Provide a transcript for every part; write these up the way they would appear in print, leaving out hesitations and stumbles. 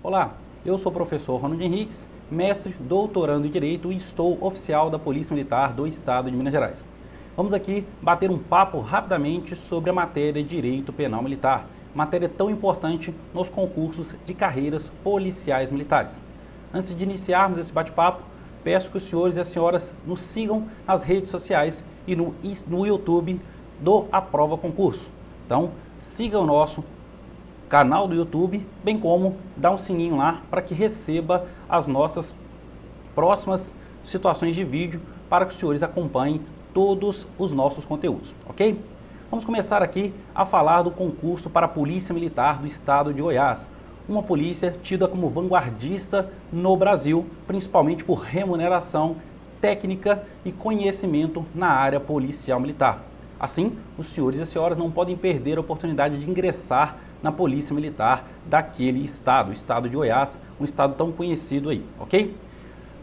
Olá, eu sou o professor Ronald Henriques, mestre, doutorando em Direito e estou oficial da Polícia Militar do Estado de Minas Gerais. Vamos aqui bater um papo rapidamente sobre a matéria de Direito Penal Militar, matéria tão importante nos concursos de carreiras policiais militares. Antes de iniciarmos esse bate-papo, peço que os senhores e as senhoras nos sigam nas redes sociais e no YouTube do Aprova Concurso. Então, siga o nosso canal do YouTube, bem como dá um sininho lá para que receba as nossas próximas situações de vídeo para que os senhores acompanhem todos os nossos conteúdos, ok? Vamos começar aqui a falar do concurso para a Polícia Militar do Estado de Goiás, uma polícia tida como vanguardista no Brasil, principalmente por remuneração, técnica e conhecimento na área policial militar. Assim, os senhores e as senhoras não podem perder a oportunidade de ingressar na Polícia Militar daquele estado, o estado de Goiás, um estado tão conhecido aí, ok?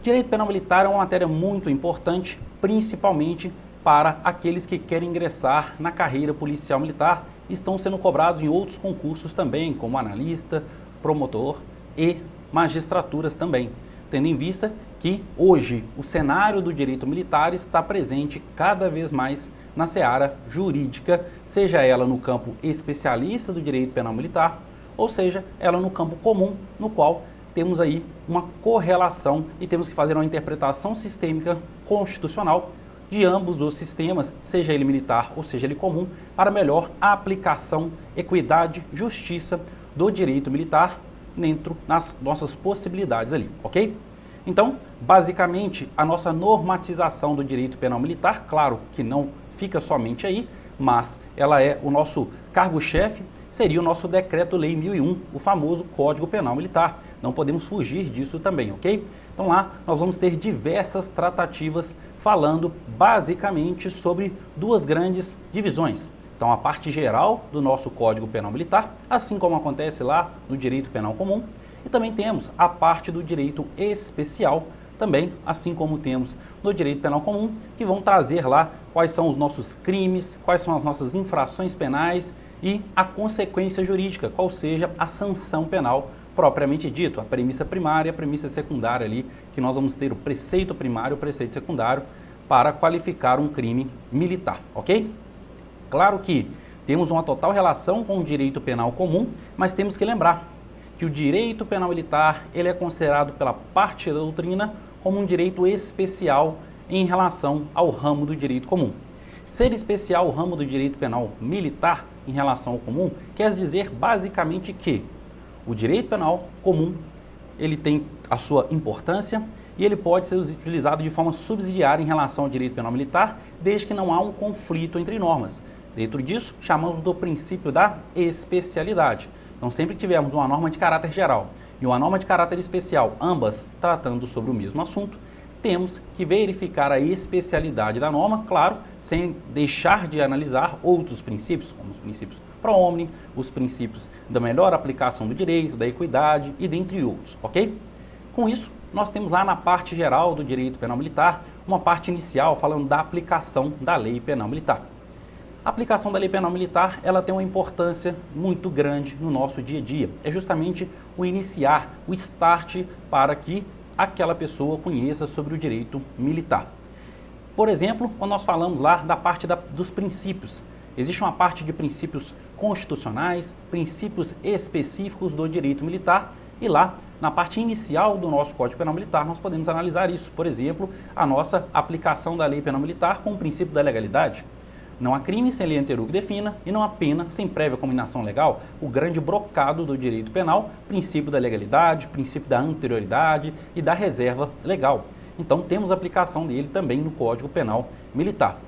Direito Penal Militar é uma matéria muito importante, principalmente para aqueles que querem ingressar na carreira policial militar e estão sendo cobrados em outros concursos também, como analista, promotor e magistraturas também, tendo em vista que hoje o cenário do direito militar está presente cada vez mais na seara jurídica, seja ela no campo especialista do direito penal militar, ou seja, ela no campo comum, no qual temos aí uma correlação e temos que fazer uma interpretação sistêmica constitucional de ambos os sistemas, seja ele militar ou seja ele comum, para melhor aplicação, equidade, justiça do direito militar dentro das nossas possibilidades ali, ok? Então, basicamente, a nossa normatização do direito penal militar, claro que não fica somente aí, mas ela é o nosso cargo-chefe, seria o nosso Decreto-Lei 1001, o famoso Código Penal Militar. Não podemos fugir disso também, ok? Então lá nós vamos ter diversas tratativas falando basicamente sobre duas grandes divisões. Então a parte geral do nosso Código Penal Militar, assim como acontece lá no Direito Penal Comum, e também temos a parte do direito especial, também, assim como temos no direito penal comum, que vão trazer lá quais são os nossos crimes, quais são as nossas infrações penais e a consequência jurídica, qual seja a sanção penal propriamente dito, a premissa primária e a premissa secundária ali, que nós vamos ter o preceito primário e o preceito secundário para qualificar um crime militar, ok? Claro que temos uma total relação com o direito penal comum, mas temos que lembrar que o direito penal militar ele é considerado pela parte da doutrina como um direito especial em relação ao ramo do direito comum. Ser especial o ramo do direito penal militar em relação ao comum quer dizer basicamente que o direito penal comum ele tem a sua importância e ele pode ser utilizado de forma subsidiária em relação ao direito penal militar, desde que não há um conflito entre normas. Dentro disso, chamamos do princípio da especialidade. Então, sempre que tivermos uma norma de caráter geral e uma norma de caráter especial, ambas tratando sobre o mesmo assunto, temos que verificar a especialidade da norma, claro, sem deixar de analisar outros princípios, como os princípios pro homine, os princípios da melhor aplicação do direito, da equidade e dentre outros, ok? Com isso, nós temos lá na parte geral do direito penal militar, uma parte inicial falando da aplicação da lei penal militar. A aplicação da lei penal militar, ela tem uma importância muito grande no nosso dia a dia. É justamente o iniciar, o start para que aquela pessoa conheça sobre o direito militar. Por exemplo, quando nós falamos lá da parte dos princípios, existe uma parte de princípios constitucionais, princípios específicos do direito militar e lá na parte inicial do nosso Código Penal Militar nós podemos analisar isso. Por exemplo, a nossa aplicação da lei penal militar com o princípio da legalidade. Não há crime sem lei anterior que defina e não há pena sem prévia cominação legal. O grande brocado do direito penal, princípio da legalidade, princípio da anterioridade e da reserva legal. Então temos aplicação dele também no Código Penal Militar.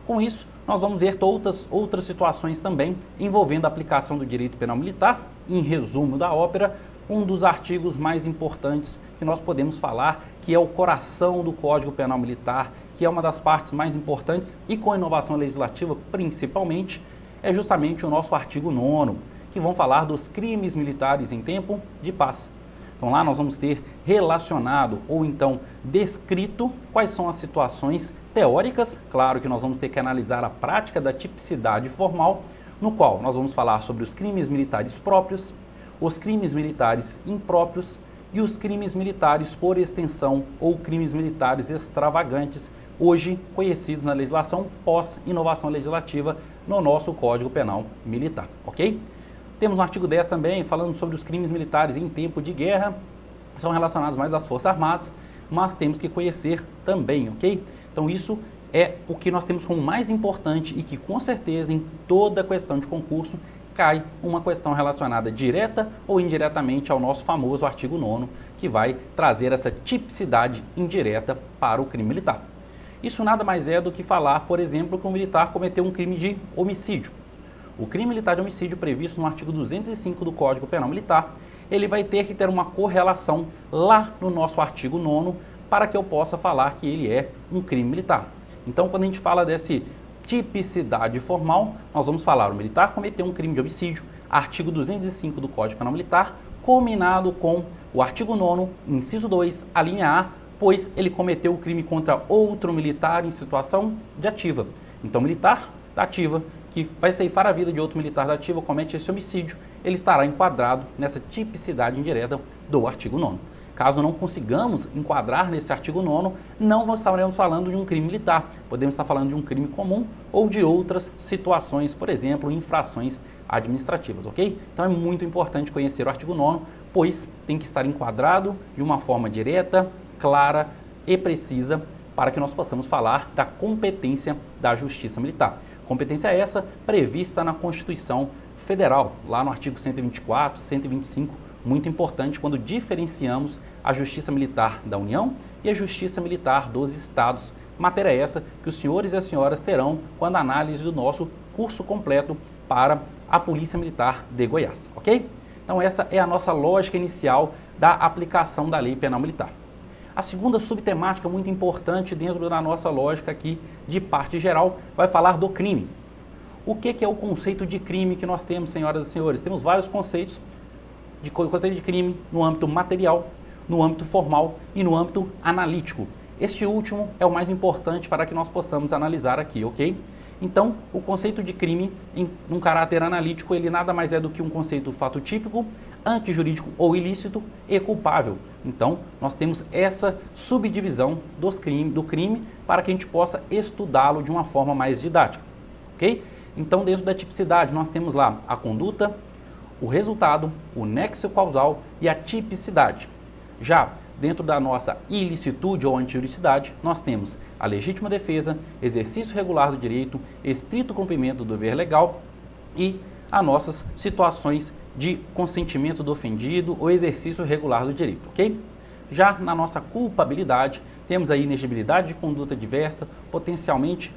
Com isso, nós vamos ver outras situações também envolvendo a aplicação do direito penal militar. Em resumo da ópera, um dos artigos mais importantes que nós podemos falar, que é o coração do Código Penal Militar, que é uma das partes mais importantes e com inovação legislativa principalmente, é justamente o nosso artigo 9º, que vão falar dos crimes militares em tempo de paz. Então lá nós vamos ter relacionado ou então descrito quais são as situações teóricas, claro que nós vamos ter que analisar a prática da tipicidade formal, no qual nós vamos falar sobre os crimes militares próprios, os crimes militares impróprios e os crimes militares por extensão ou crimes militares extravagantes, hoje conhecidos na legislação pós-inovação legislativa no nosso Código Penal Militar, ok? Temos no artigo 10 também falando sobre os crimes militares em tempo de guerra, são relacionados mais às Forças Armadas, mas temos que conhecer também, ok? Então isso é o que nós temos como mais importante e que com certeza em toda questão de concurso cai uma questão relacionada direta ou indiretamente ao nosso famoso artigo 9º, que vai trazer essa tipicidade indireta para o crime militar. Isso nada mais é do que falar, por exemplo, que um militar cometeu um crime de homicídio. O crime militar de homicídio previsto no artigo 205 do Código Penal Militar, ele vai ter que ter uma correlação lá no nosso artigo 9º para que eu possa falar que ele é um crime militar. Então, quando a gente fala dessa tipicidade formal, nós vamos falar o militar cometeu um crime de homicídio, artigo 205 do Código Penal Militar, combinado com o artigo 9º, inciso 2, a linha A, pois ele cometeu o crime contra outro militar em situação de ativa. Então, militar da ativa, que vai ceifar a vida de outro militar da ativa, comete esse homicídio, ele estará enquadrado nessa tipicidade indireta do artigo 9º. Caso não consigamos enquadrar nesse artigo 9º, não estaremos falando de um crime militar, podemos estar falando de um crime comum ou de outras situações, por exemplo, infrações administrativas, ok? Então é muito importante conhecer o artigo 9º, pois tem que estar enquadrado de uma forma direta, clara e precisa para que nós possamos falar da competência da Justiça Militar. Competência essa prevista na Constituição Federal, lá no artigo 124, 125, muito importante quando diferenciamos a Justiça Militar da União e a Justiça Militar dos Estados. Matéria essa que os senhores e as senhoras terão quando a análise do nosso curso completo para a Polícia Militar de Goiás, ok? Então essa é a nossa lógica inicial da aplicação da Lei Penal Militar. A segunda subtemática muito importante dentro da nossa lógica aqui de parte geral vai falar do crime. O que é o conceito de crime que nós temos, senhoras e senhores? Temos vários conceitos de crime no âmbito material, no âmbito formal e no âmbito analítico. Este último é o mais importante para que nós possamos analisar aqui, ok? Então, o conceito de crime, em um caráter analítico, ele nada mais é do que um conceito fato típico, antijurídico ou ilícito e culpável. Então, nós temos essa subdivisão do crime para que a gente possa estudá-lo de uma forma mais didática, ok? Então, dentro da tipicidade, nós temos lá a conduta, o resultado, o nexo causal e a tipicidade. Já dentro da nossa ilicitude ou antijuridicidade, nós temos a legítima defesa, exercício regular do direito, estrito cumprimento do dever legal e as nossas situações de consentimento do ofendido ou exercício regular do direito, ok? Já na nossa culpabilidade, temos a inegibilidade de conduta diversa, potencialmente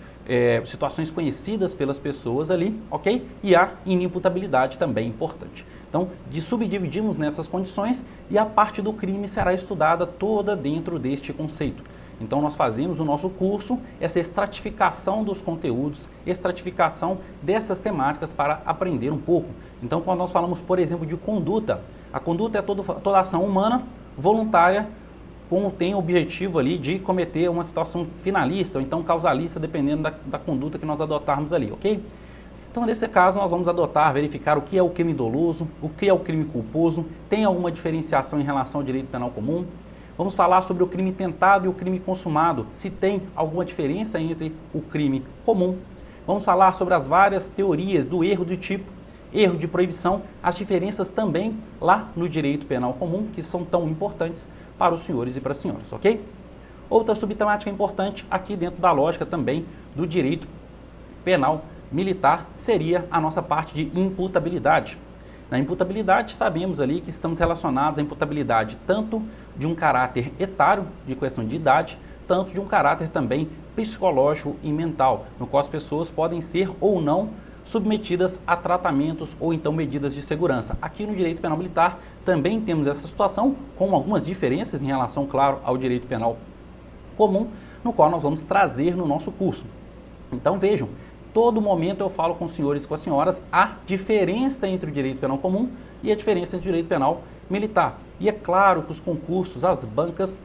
situações conhecidas pelas pessoas ali, ok? E a inimputabilidade também importante. Então, subdividimos nessas condições e a parte do crime será estudada toda dentro deste conceito. Então, nós fazemos no nosso curso essa estratificação dos conteúdos, estratificação dessas temáticas para aprender um pouco. Então, quando nós falamos, por exemplo, de conduta, a conduta é toda ação humana voluntária tem o objetivo ali de cometer uma situação finalista ou então causalista, dependendo da conduta que nós adotarmos ali, ok? Então, nesse caso, nós vamos verificar o que é o crime doloso, o que é o crime culposo, tem alguma diferenciação em relação ao direito penal comum. Vamos falar sobre o crime tentado e o crime consumado, se tem alguma diferença entre o crime comum. Vamos falar sobre as várias teorias do erro de tipo, erro de proibição, as diferenças também lá no direito penal comum, que são tão importantes para os senhores e para as senhoras, ok? Outra subtemática importante aqui dentro da lógica também do direito penal militar seria a nossa parte de imputabilidade. Na imputabilidade, sabemos ali que estamos relacionados à imputabilidade tanto de um caráter etário, de questão de idade, tanto de um caráter também psicológico e mental, no qual as pessoas podem ser ou não submetidas a tratamentos ou então medidas de segurança. Aqui no direito penal militar também temos essa situação, com algumas diferenças em relação, claro, ao direito penal comum, no qual nós vamos trazer no nosso curso. Então vejam, todo momento eu falo com os senhores e com as senhoras a diferença entre o direito penal comum e a diferença entre o direito penal militar. E é claro que os concursos, as bancas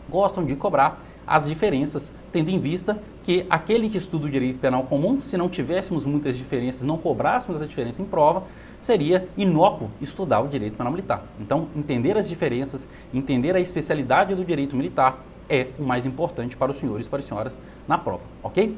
gostam de cobrar as diferenças, tendo em vista que aquele que estuda o direito penal comum, se não tivéssemos muitas diferenças, não cobrássemos essa diferença em prova, seria inócuo estudar o direito penal militar. Então, entender as diferenças, entender a especialidade do direito militar é o mais importante para os senhores e para as senhoras na prova, ok?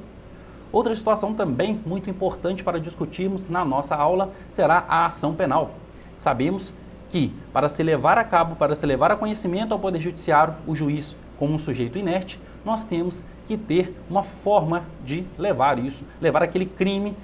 Outra situação também muito importante para discutirmos na nossa aula será a ação penal. Sabemos que para se levar a cabo, para se levar a conhecimento ao Poder Judiciário, o juiz como um sujeito inerte, nós temos que ter uma forma de levar aquele crime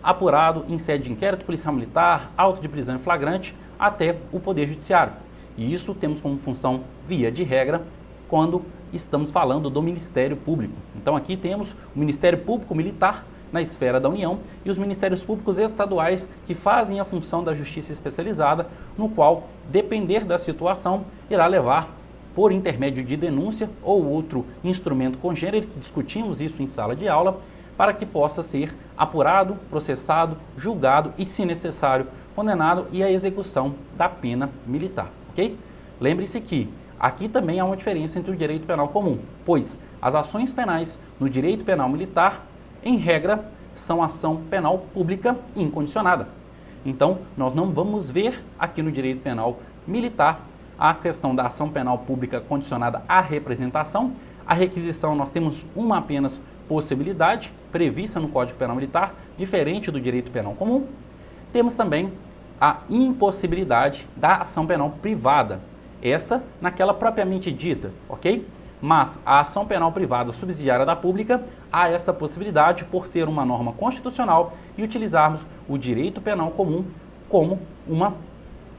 apurado em sede de inquérito policial militar, auto de prisão em flagrante, até o Poder Judiciário. E isso temos como função, via de regra, quando estamos falando do Ministério Público. Então aqui temos o Ministério Público Militar na esfera da União e os Ministérios Públicos Estaduais que fazem a função da Justiça Especializada, no qual, depender da situação, irá levar por intermédio de denúncia ou outro instrumento congênero, que discutimos isso em sala de aula, para que possa ser apurado, processado, julgado e, se necessário, condenado e a execução da pena militar, ok? Lembre-se que aqui também há uma diferença entre o direito penal comum, pois as ações penais no direito penal militar, em regra, são ação penal pública incondicionada. Então, nós não vamos ver aqui no direito penal militar a questão da ação penal pública condicionada à representação. A requisição, nós temos uma apenas possibilidade prevista no Código Penal Militar, diferente do direito penal comum. Temos também a impossibilidade da ação penal privada, essa naquela propriamente dita, ok? Mas a ação penal privada subsidiária da pública, há essa possibilidade por ser uma norma constitucional e utilizarmos o direito penal comum como uma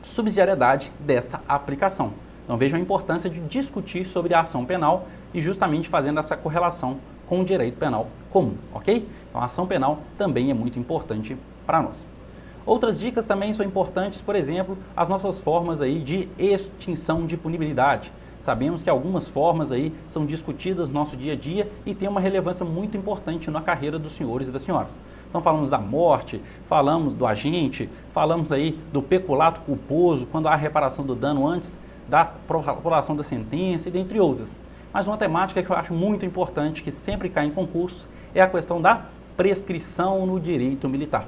subsidiariedade desta aplicação. Então vejam a importância de discutir sobre a ação penal e justamente fazendo essa correlação com o direito penal comum, ok? Então a ação penal também é muito importante para nós. Outras dicas também são importantes, por exemplo, as nossas formas aí de extinção de punibilidade. Sabemos que algumas formas aí são discutidas no nosso dia a dia e têm uma relevância muito importante na carreira dos senhores e das senhoras. Então falamos da morte, falamos do agente, falamos aí do peculato culposo, quando há reparação do dano antes da prolação da sentença e dentre outras. Mas uma temática que eu acho muito importante, que sempre cai em concursos, é a questão da prescrição no direito militar.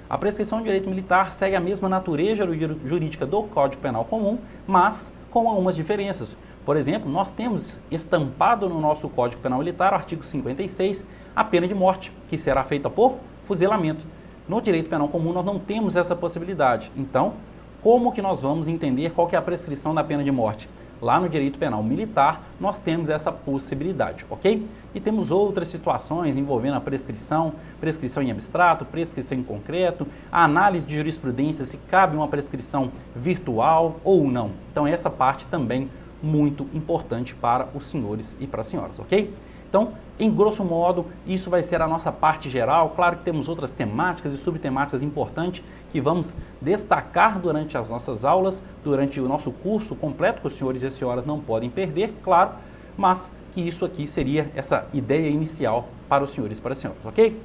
A prescrição no direito militar segue a mesma natureza jurídica do Código Penal Comum, mas com algumas diferenças. Por exemplo, nós temos estampado no nosso Código Penal Militar, o artigo 56, a pena de morte, que será feita por fuzilamento. No direito penal comum nós não temos essa possibilidade. Então, como que nós vamos entender qual que é a prescrição da pena de morte? Lá no direito penal militar, nós temos essa possibilidade, ok? E temos outras situações envolvendo a prescrição em abstrato, prescrição em concreto, a análise de jurisprudência, se cabe uma prescrição virtual ou não. Então, essa parte também muito importante para os senhores e para as senhoras, ok? Então, em grosso modo, isso vai ser a nossa parte geral. Claro que temos outras temáticas e subtemáticas importantes que vamos destacar durante as nossas aulas, durante o nosso curso completo, que os senhores e as senhoras não podem perder, claro, mas que isso aqui seria essa ideia inicial para os senhores e para as senhoras, ok?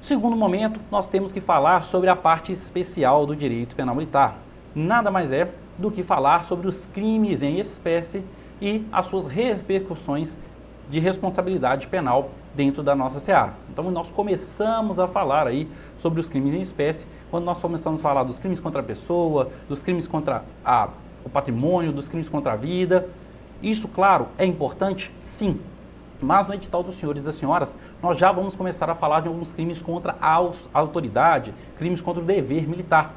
Segundo momento, nós temos que falar sobre a parte especial do direito penal militar. Nada mais é do que falar sobre os crimes em espécie e as suas repercussões de responsabilidade penal dentro da nossa seara. Então nós começamos a falar aí sobre os crimes em espécie, quando nós começamos a falar dos crimes contra a pessoa, dos crimes contra o patrimônio, dos crimes contra a vida. Isso, claro, é importante? Sim. Mas no edital dos senhores e das senhoras, nós já vamos começar a falar de alguns crimes contra a autoridade, crimes contra o dever militar.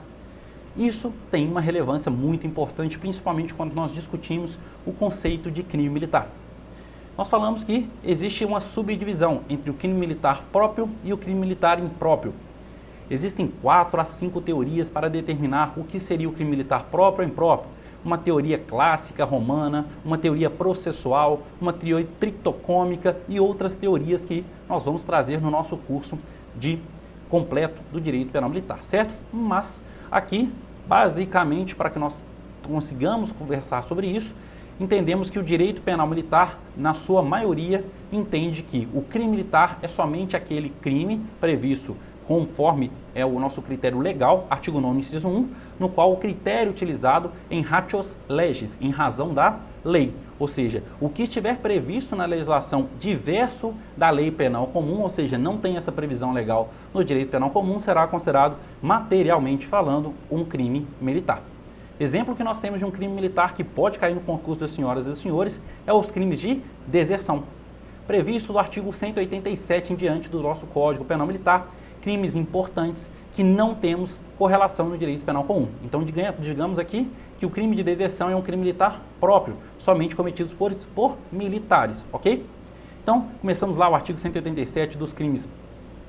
Isso tem uma relevância muito importante, principalmente quando nós discutimos o conceito de crime militar. Nós falamos que existe uma subdivisão entre o crime militar próprio e o crime militar impróprio. Existem 4 a 5 teorias para determinar o que seria o crime militar próprio ou impróprio. Uma teoria clássica romana, uma teoria processual, uma teoria triptocômica e outras teorias que nós vamos trazer no nosso curso de completo do direito penal militar, certo? Mas aqui, basicamente, para que nós consigamos conversar sobre isso, entendemos que o direito penal militar, na sua maioria, entende que o crime militar é somente aquele crime previsto conforme é o nosso critério legal, artigo 9º, inciso 1, no qual o critério utilizado em ratios legis, em razão da lei, ou seja, o que estiver previsto na legislação diverso da lei penal comum, ou seja, não tem essa previsão legal no direito penal comum, será considerado, materialmente falando, um crime militar. Exemplo que nós temos de um crime militar que pode cair no concurso das senhoras e dos senhores é os crimes de deserção, previsto do artigo 187 em diante do nosso Código Penal Militar, crimes importantes que não temos correlação no direito penal comum. Então, digamos aqui que o crime de deserção é um crime militar próprio, somente cometidos por militares, ok? Então, começamos lá o artigo 187 dos crimes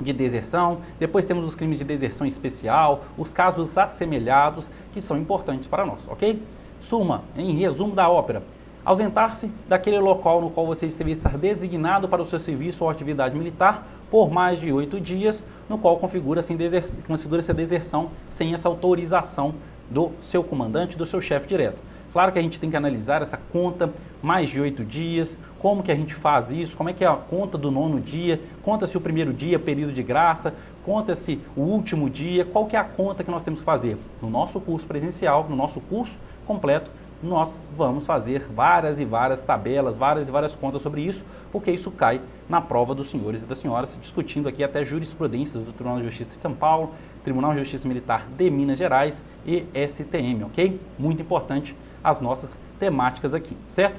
de deserção, depois temos os crimes de deserção especial, os casos assemelhados, que são importantes para nós, ok? Suma, em resumo da ópera: ausentar-se daquele local no qual você esteve estar designado para o seu serviço ou atividade militar por mais de 8 dias, no qual configura-se a deserção sem essa autorização do seu comandante, do seu chefe direto. Claro que a gente tem que analisar essa conta, mais de 8 dias, como que a gente faz isso, como é que é a conta do 9º dia, conta-se o primeiro dia, período de graça, conta-se o último dia, qual que é a conta que nós temos que fazer? No nosso curso presencial, no nosso curso completo, nós vamos fazer várias e várias tabelas, várias e várias contas sobre isso, porque isso cai na prova dos senhores e das senhoras, discutindo aqui até jurisprudências do Tribunal de Justiça de São Paulo, Tribunal de Justiça Militar de Minas Gerais e STM, ok? Muito importante as nossas temáticas aqui, certo?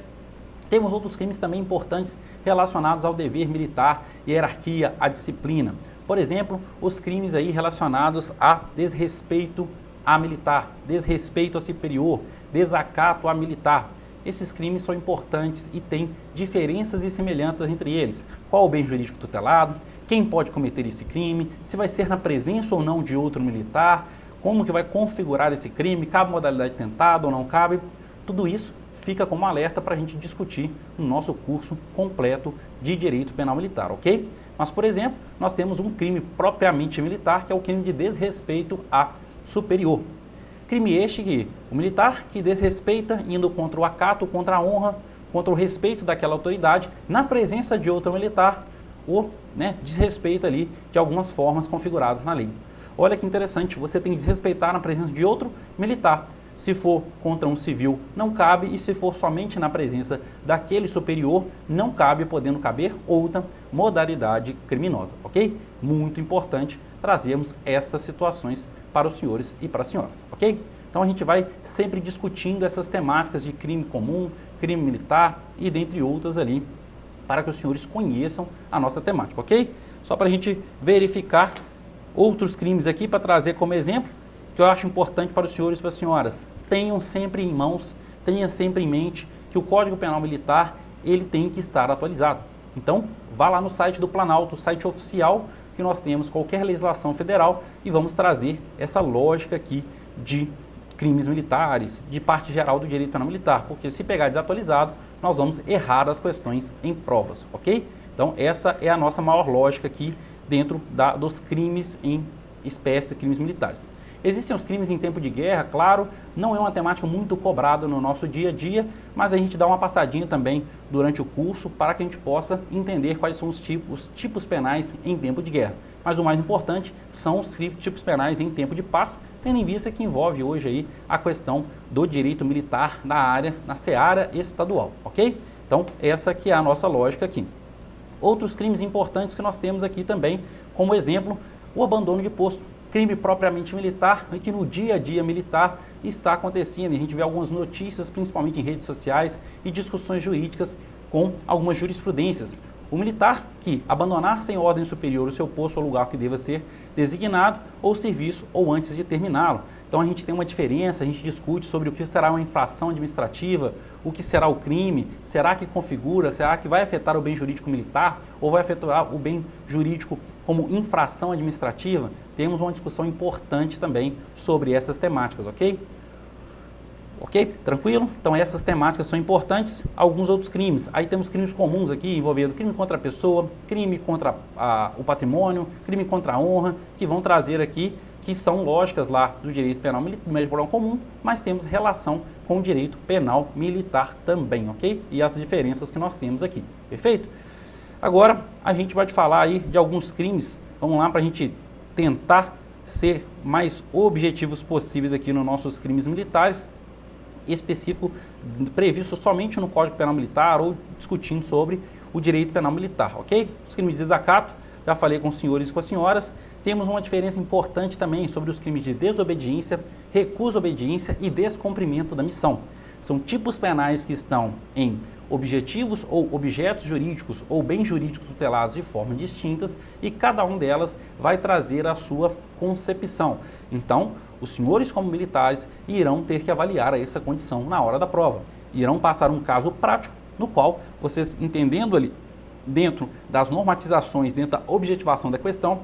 Temos outros crimes também importantes relacionados ao dever militar, hierarquia, à disciplina. Por exemplo, os crimes aí relacionados a desrespeito a militar, desrespeito a superior, desacato a militar. Esses crimes são importantes e têm diferenças e semelhanças entre eles. Qual o bem jurídico tutelado, quem pode cometer esse crime, se vai ser na presença ou não de outro militar, como que vai configurar esse crime, cabe modalidade tentada ou não cabe, tudo isso fica como alerta para a gente discutir no nosso curso completo de Direito Penal Militar, ok? Mas, por exemplo, nós temos um crime propriamente militar, que é o crime de desrespeito a superior. Crime este que o militar que desrespeita indo contra o acato, contra a honra, contra o respeito daquela autoridade, na presença de outro militar, ou desrespeita ali de algumas formas configuradas na lei. Olha que interessante, você tem que desrespeitar na presença de outro militar. Se for contra um civil, não cabe, e se for somente na presença daquele superior, não cabe, podendo caber outra modalidade criminosa, ok? Muito importante trazermos estas situações para os senhores e para as senhoras, ok? Então a gente vai sempre discutindo essas temáticas de crime comum, crime militar e dentre outras ali, para que os senhores conheçam a nossa temática, ok? Só para a gente verificar outros crimes aqui para trazer como exemplo, que eu acho importante para os senhores e para as senhoras. Tenham sempre em mãos, tenha sempre em mente que o Código Penal Militar, ele tem que estar atualizado. Então, vá lá no site do Planalto, o site oficial que nós temos, qualquer legislação federal, e vamos trazer essa lógica aqui de crimes militares, de parte geral do direito penal militar, porque se pegar desatualizado, nós vamos errar as questões em provas, ok? Então, essa é a nossa maior lógica aqui dentro dos crimes em espécie, crimes militares. Existem os crimes em tempo de guerra, claro, não é uma temática muito cobrada no nosso dia a dia, mas a gente dá uma passadinha também durante o curso para que a gente possa entender quais são os tipos penais em tempo de guerra. Mas o mais importante são os tipos penais em tempo de paz, tendo em vista que envolve hoje aí a questão do direito militar na seara estadual, ok? Então, essa que é a nossa lógica aqui. Outros crimes importantes que nós temos aqui também, como exemplo, o abandono de posto. Crime propriamente militar e que no dia a dia militar está acontecendo. E a gente vê algumas notícias, principalmente em redes sociais e discussões jurídicas com algumas jurisprudências. O militar que abandonar sem ordem superior o seu posto ou lugar que deva ser designado ou serviço ou antes de terminá-lo. Então a gente tem uma diferença, a gente discute sobre o que será uma infração administrativa, o que será o crime, será que configura, será que vai afetar o bem jurídico militar ou vai afetar o bem jurídico como infração administrativa. Temos uma discussão importante também sobre essas temáticas, ok? Ok? Tranquilo? Então essas temáticas são importantes. Alguns outros crimes. Aí temos crimes comuns aqui, envolvendo crime contra a pessoa, crime contra o patrimônio, crime contra a honra, que vão trazer aqui, que são lógicas lá do direito penal militar comum, mas temos relação com o direito penal militar também, ok? E as diferenças que nós temos aqui. Perfeito? Agora a gente vai te falar aí de alguns crimes. Vamos lá para a gente tentar ser mais objetivos possíveis aqui nos nossos crimes militares, específico previsto somente no Código Penal Militar ou discutindo sobre o direito penal militar, ok? Os crimes de desacato, já falei com os senhores e com as senhoras. Temos uma diferença importante também sobre os crimes de desobediência, recusa à obediência e descumprimento da missão. São tipos penais que estão em objetivos ou objetos jurídicos ou bens jurídicos tutelados de forma distintas e cada um delas vai trazer a sua concepção. Então, os senhores como militares irão ter que avaliar essa condição na hora da prova. Irão passar um caso prático no qual vocês, entendendo ali dentro das normatizações, dentro da objetivação da questão,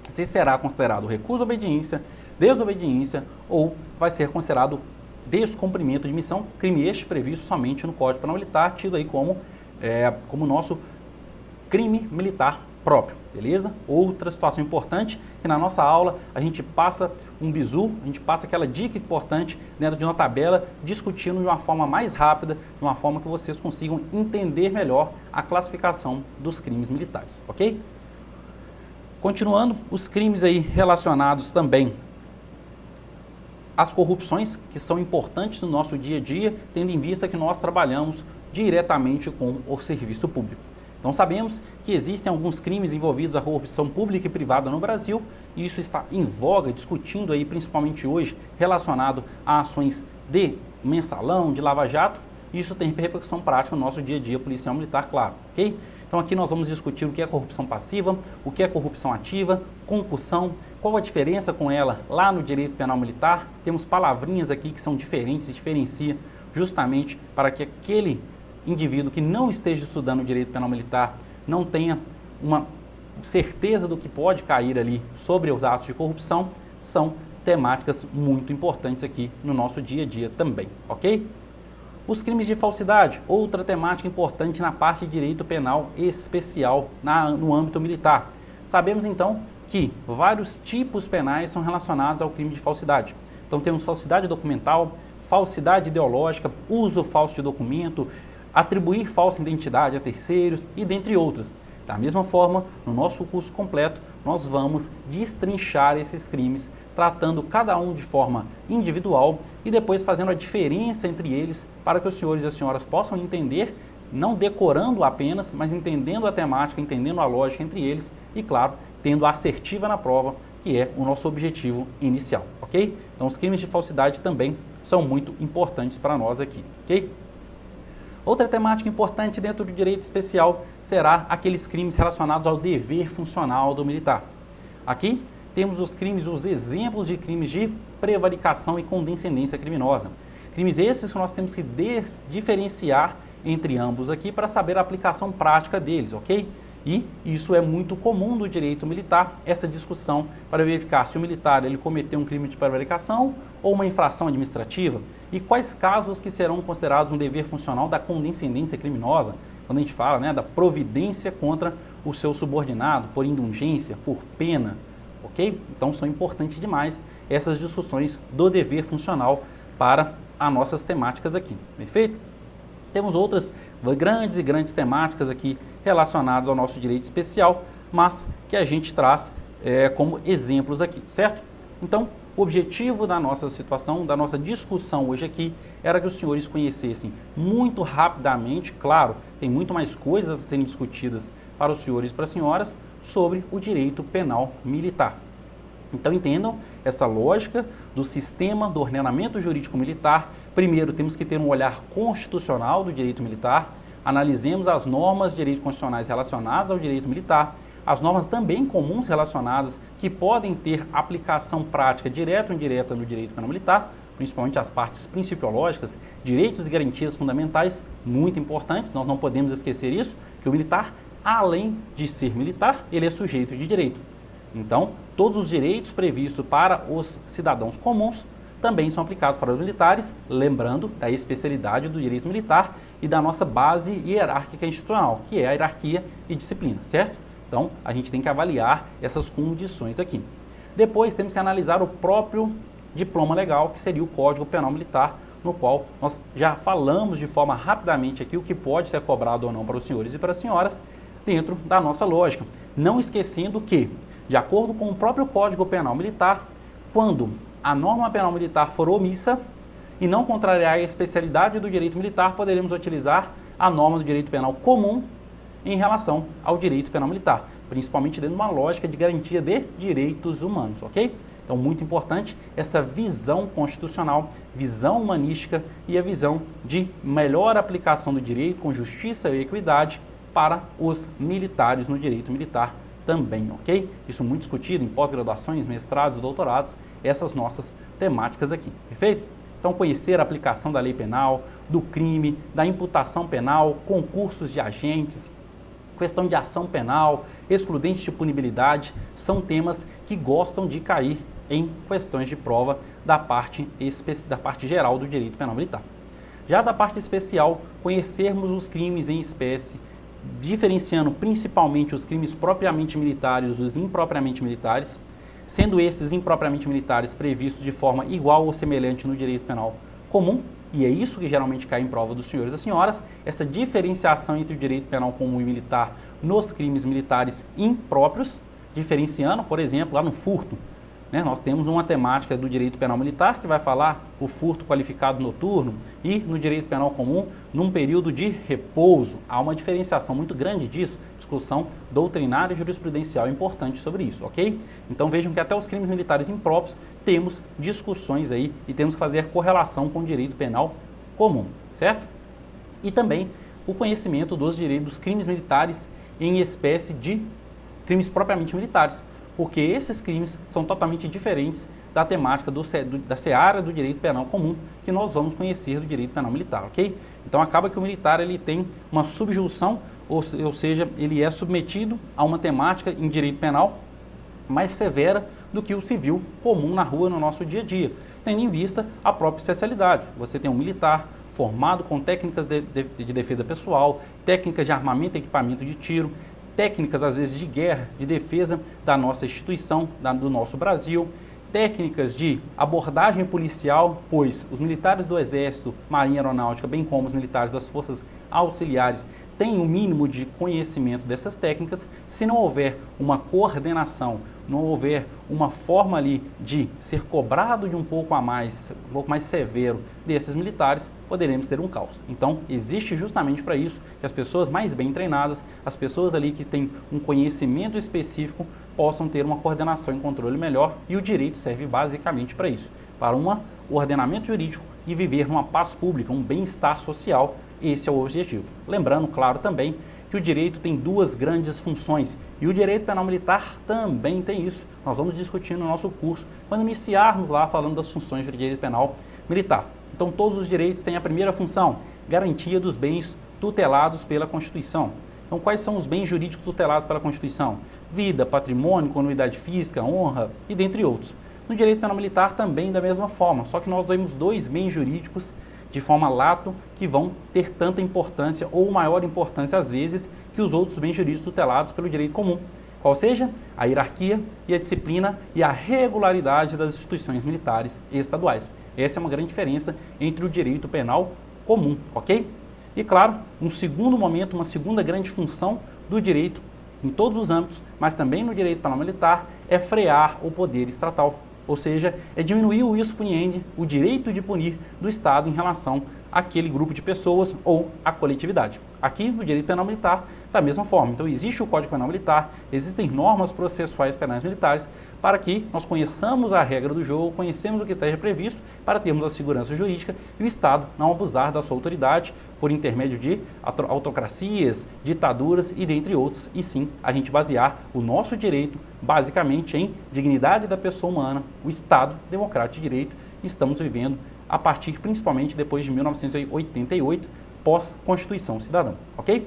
se será considerado recusa à obediência, desobediência ou vai ser considerado descumprimento de missão, crime este previsto somente no Código Penal Militar, tido aí como nosso crime militar próprio, beleza? Outra situação importante, que na nossa aula a gente passa um bizu, a gente passa aquela dica importante dentro de uma tabela, discutindo de uma forma mais rápida, de uma forma que vocês consigam entender melhor a classificação dos crimes militares, ok? Continuando, os crimes aí relacionados também às corrupções, que são importantes no nosso dia a dia, tendo em vista que nós trabalhamos diretamente com o serviço público. Então sabemos que existem alguns crimes envolvidos à corrupção pública e privada no Brasil, e isso está em voga, discutindo aí principalmente hoje, relacionado a ações de mensalão, de lava-jato. Isso tem repercussão prática no nosso dia a dia policial militar, claro, ok? Então aqui nós vamos discutir o que é corrupção passiva, o que é corrupção ativa, concussão, qual a diferença com ela lá no direito penal militar. Temos palavrinhas aqui que são diferentes e diferencia justamente para que aquele indivíduo que não esteja estudando o direito penal militar não tenha uma certeza do que pode cair ali sobre os atos de corrupção. São temáticas muito importantes aqui no nosso dia a dia também, ok? Os crimes de falsidade, outra temática importante na parte de direito penal especial no âmbito militar. Sabemos então que vários tipos penais são relacionados ao crime de falsidade. Então temos falsidade documental, falsidade ideológica, uso falso de documento, atribuir falsa identidade a terceiros e dentre outras. Da mesma forma, no nosso curso completo, nós vamos destrinchar esses crimes, tratando cada um de forma individual e depois fazendo a diferença entre eles para que os senhores e as senhoras possam entender, não decorando apenas, mas entendendo a temática, entendendo a lógica entre eles e, claro, tendo a assertiva na prova, que é o nosso objetivo inicial, ok? Então, os crimes de falsidade também são muito importantes para nós aqui, ok? Outra temática importante dentro do direito especial será aqueles crimes relacionados ao dever funcional do militar. Aqui temos os crimes, os exemplos de crimes de prevaricação e condescendência criminosa. Crimes esses que nós temos que diferenciar entre ambos aqui para saber a aplicação prática deles, ok? E isso é muito comum no direito militar, essa discussão para verificar se o militar ele cometeu um crime de prevaricação ou uma infração administrativa e quais casos que serão considerados um dever funcional da condescendência criminosa, quando a gente fala da providência contra o seu subordinado, por indulgência, por pena, ok? Então são importantes demais essas discussões do dever funcional para as nossas temáticas aqui, perfeito? Temos outras grandes temáticas aqui relacionadas ao nosso direito especial, mas que a gente traz como exemplos aqui, certo? Então, o objetivo da nossa situação, da nossa discussão hoje aqui, era que os senhores conhecessem muito rapidamente, claro, tem muito mais coisas a serem discutidas para os senhores e para as senhoras, sobre o direito penal militar. Então entendam essa lógica do sistema do ordenamento jurídico militar. Primeiro temos que ter um olhar constitucional do direito militar, analisemos as normas de direito constitucionais relacionadas ao direito militar, as normas também comuns relacionadas que podem ter aplicação prática direta ou indireta no direito penal militar, principalmente as partes principiológicas, direitos e garantias fundamentais, muito importantes, nós não podemos esquecer isso, que o militar, além de ser militar, ele é sujeito de direito. Então, todos os direitos previstos para os cidadãos comuns também são aplicados para os militares, lembrando da especialidade do direito militar e da nossa base hierárquica institucional, que é a hierarquia e disciplina, certo? Então, a gente tem que avaliar essas condições aqui. Depois, temos que analisar o próprio diploma legal, que seria o Código Penal Militar, no qual nós já falamos de forma rapidamente aqui o que pode ser cobrado ou não para os senhores e para as senhoras, dentro da nossa lógica. Não esquecendo que De acordo com o próprio Código Penal Militar, quando a norma penal militar for omissa e não contrariar a especialidade do direito militar, poderemos utilizar a norma do direito penal comum em relação ao direito penal militar, principalmente dentro de uma lógica de garantia de direitos humanos, ok? Então, muito importante essa visão constitucional, visão humanística e a visão de melhor aplicação do direito com justiça e equidade para os militares no direito militar também, ok? Isso muito discutido em pós-graduações, mestrados, doutorados, essas nossas temáticas aqui, perfeito? Então, conhecer a aplicação da lei penal, do crime, da imputação penal, concursos de agentes, questão de ação penal, excludentes de punibilidade, são temas que gostam de cair em questões de prova da parte geral do direito penal militar. Já da parte especial, conhecermos os crimes em espécie, diferenciando principalmente os crimes propriamente militares e os impropriamente militares, sendo esses impropriamente militares previstos de forma igual ou semelhante no direito penal comum, e é isso que geralmente cai em prova dos senhores e das senhoras, essa diferenciação entre o direito penal comum e militar nos crimes militares impróprios, diferenciando, por exemplo, lá no furto, né, nós temos uma temática do direito penal militar que vai falar o furto qualificado noturno e no direito penal comum num período de repouso. Há uma diferenciação muito grande disso, discussão doutrinária e jurisprudencial importante sobre isso, ok? Então vejam que até os crimes militares impróprios temos discussões aí e temos que fazer correlação com o direito penal comum, certo? E também o conhecimento dos direitos dos crimes militares em espécie de crimes propriamente militares, porque esses crimes são totalmente diferentes da temática da seara do direito penal comum que nós vamos conhecer do direito penal militar, ok? Então acaba que o militar ele tem uma subjunção, ou seja, ele é submetido a uma temática em direito penal mais severa do que o civil comum na rua no nosso dia a dia, tendo em vista a própria especialidade. Você tem um militar formado com técnicas de defesa pessoal, técnicas de armamento e equipamento de tiro, técnicas, às vezes, de guerra, de defesa da nossa instituição, do nosso Brasil, técnicas de abordagem policial, pois os militares do Exército, Marinha Aeronáutica, bem como os militares das Forças Auxiliares, têm um mínimo de conhecimento dessas técnicas. Se não houver uma coordenação, não houver uma forma ali de ser cobrado de um pouco mais severo desses militares, poderemos ter um caos. Então, existe justamente para isso que as pessoas mais bem treinadas, as pessoas ali que têm um conhecimento específico, possam ter uma coordenação e controle melhor, e o direito serve basicamente para isso, para um ordenamento jurídico e viver numa paz pública, um bem-estar social. Esse é o objetivo. Lembrando, claro, também que o direito tem duas grandes funções e o direito penal militar também tem isso. Nós vamos discutir no nosso curso quando iniciarmos lá falando das funções do direito penal militar. Então, todos os direitos têm a primeira função, garantia dos bens tutelados pela Constituição. Então, quais são os bens jurídicos tutelados pela Constituição? Vida, patrimônio, comunidade física, honra e dentre outros. No direito penal militar também da mesma forma, só que nós temos dois bens jurídicos de forma lato que vão ter tanta importância ou maior importância às vezes que os outros bens jurídicos tutelados pelo direito comum, qual seja a hierarquia e a disciplina e a regularidade das instituições militares e estaduais. Essa é uma grande diferença entre o direito penal comum, ok? E claro, um segundo momento, uma segunda grande função do direito em todos os âmbitos, mas também no direito penal militar, é frear o poder estatal. Ou seja, é diminuir o ius puniendi, o direito de punir do Estado em relação àquele grupo de pessoas ou à coletividade. Aqui, no direito penal militar, da mesma forma. Então, existe o Código Penal Militar, existem normas processuais penais militares para que nós conheçamos a regra do jogo, conhecemos o que esteja previsto para termos a segurança jurídica e o Estado não abusar da sua autoridade por intermédio de autocracias, ditaduras e dentre outros, e sim a gente basear o nosso direito basicamente em dignidade da pessoa humana, o Estado democrático de direito que estamos vivendo a partir principalmente depois de 1988, pós-Constituição Cidadã, ok?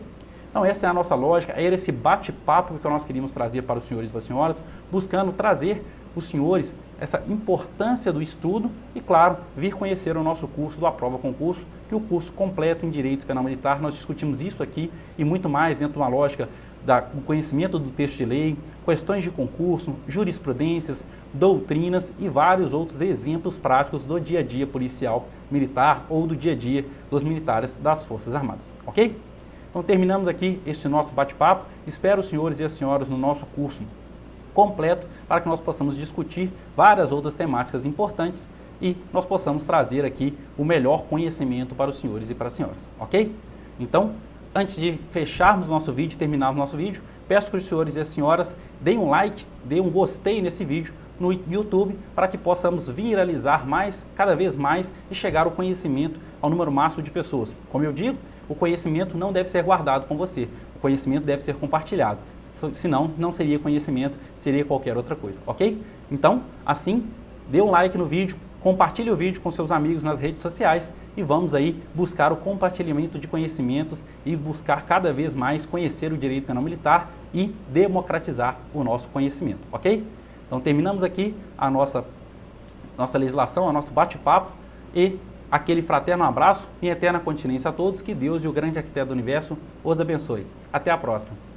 Então essa é a nossa lógica, era esse bate-papo que nós queríamos trazer para os senhores e para as senhoras, buscando trazer os senhores essa importância do estudo e, claro, vir conhecer o nosso curso do Aprova Concurso, que é o curso completo em Direito Penal Militar. Nós discutimos isso aqui e muito mais dentro de uma lógica do conhecimento do texto de lei, questões de concurso, jurisprudências, doutrinas e vários outros exemplos práticos do dia a dia policial militar ou do dia a dia dos militares das Forças Armadas, ok? Então terminamos aqui este nosso bate-papo. Espero os senhores e as senhoras no nosso curso completo para que nós possamos discutir várias outras temáticas importantes e nós possamos trazer aqui o melhor conhecimento para os senhores e para as senhoras, ok? Então, antes de fecharmos nosso vídeo, terminarmos nosso vídeo, peço que os senhores e as senhoras deem um like, deem um gostei nesse vídeo no YouTube para que possamos viralizar mais, cada vez mais e chegar o conhecimento ao número máximo de pessoas. Como eu digo, o conhecimento não deve ser guardado com você, o conhecimento deve ser compartilhado, senão não seria conhecimento, seria qualquer outra coisa, ok? Então, assim, dê um like no vídeo, compartilhe o vídeo com seus amigos nas redes sociais e vamos aí buscar o compartilhamento de conhecimentos e buscar cada vez mais conhecer o direito penal militar e democratizar o nosso conhecimento, ok? Então terminamos aqui a nossa legislação, o nosso bate-papo e aquele fraterno abraço e eterna continência a todos, que Deus e o grande arquiteto do universo os abençoe. Até a próxima!